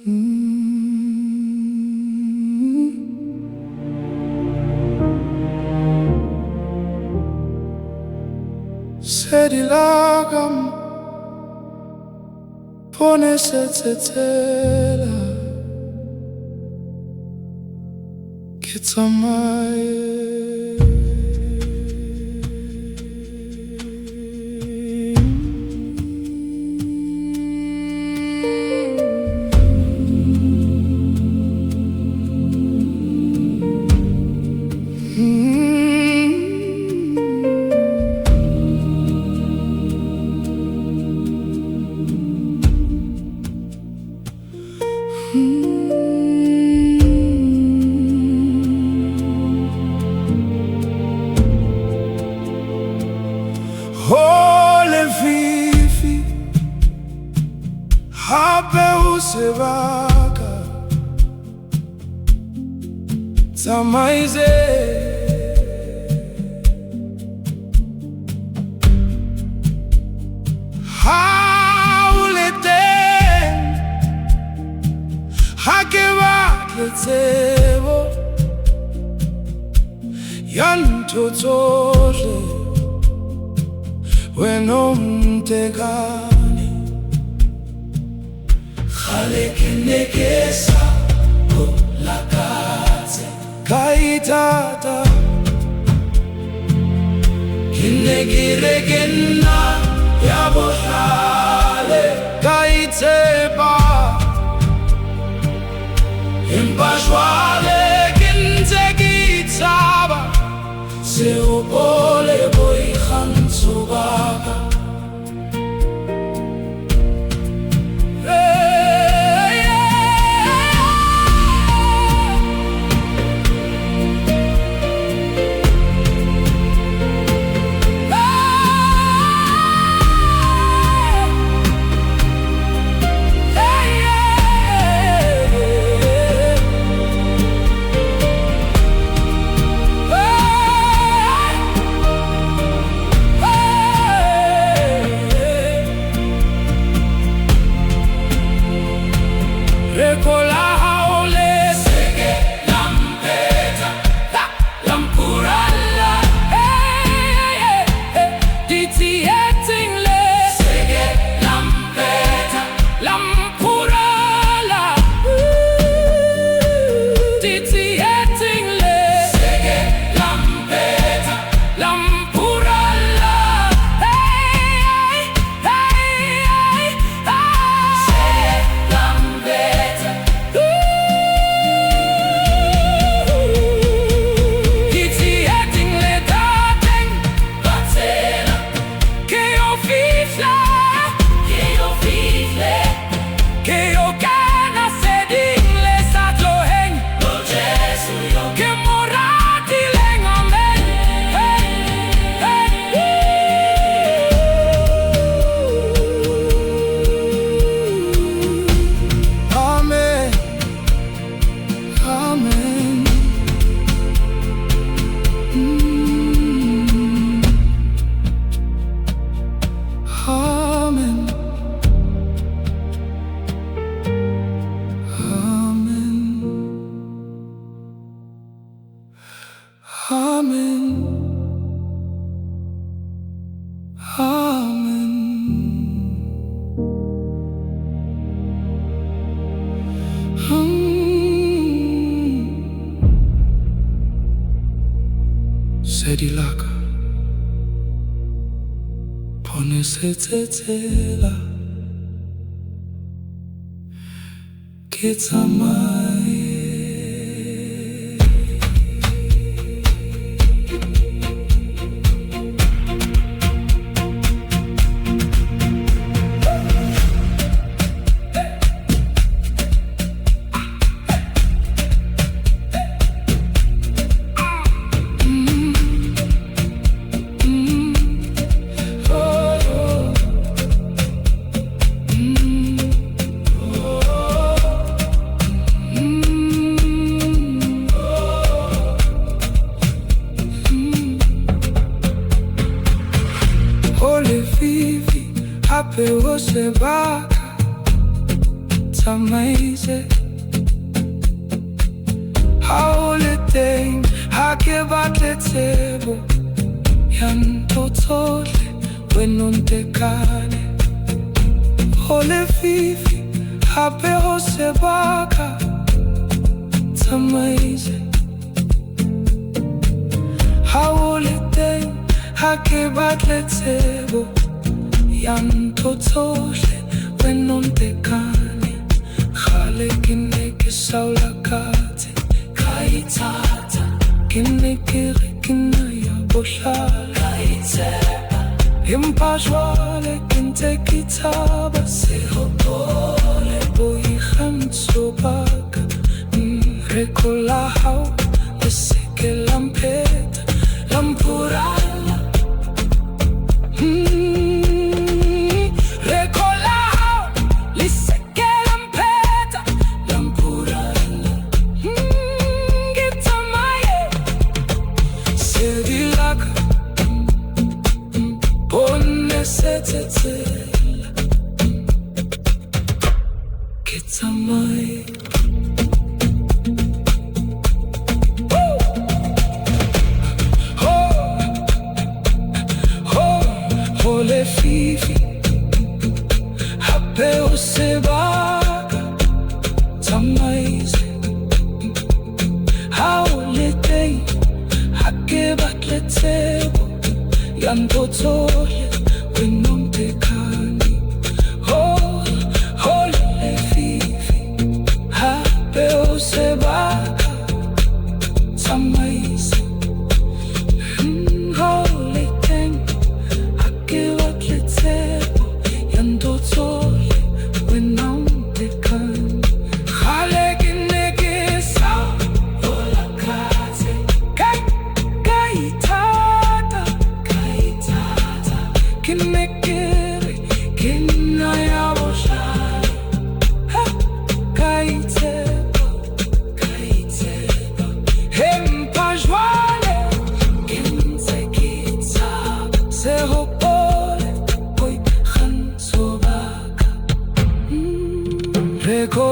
Sedi Laka, Mponesetse, Tsela, Ole fifi, hape usebaka, Tamaize, haulete, hakeba letebo, yantotoje. Wenomtekani Khalekenekesa o lakatse Kaitata Kinegiregena Yabohale Kaiteba Impashwale Kintegitaba Seopole boy Sobaka Amen. Amen. Sedi Laka, Mponesetse, Tsela, hape usebaka tsamaise ha o le teng ha ke batle tsebo ya ntho tsohle when o ntekane ho lefifi hape ho sebaka tsamaise ha o le teng ha ke batle tsebo ya ntho tsohle when o ntekane kgale ke ne ke saola katse ka ithata ke ne ke re ke na ya bohlale ka itshepa empa jwale ke ntse ke tshaba se hopole boikgantsho ba ka reko la hao le seke la mpheta la mpuralla reko la hao le seke la mpheta la mpuralla ke tsamaye Sedi Laka Mponesetse Tsela ke tsamaye le fifi hape o sebaka tsamaise ha o le teng ha ke batle tsebo ya ntho tsohle when o ntekane le fifi hape o sebaka tsamaise ha o le teng ha ke batle tsebo ya ntho tsohle when o ntekane kgale ke ne ke saola katse ka ithata ke ne ke re ke na ya bohlale ka itshepa empa jwale ke ntse ke tshaba se hopole boikgantsho ba ka reko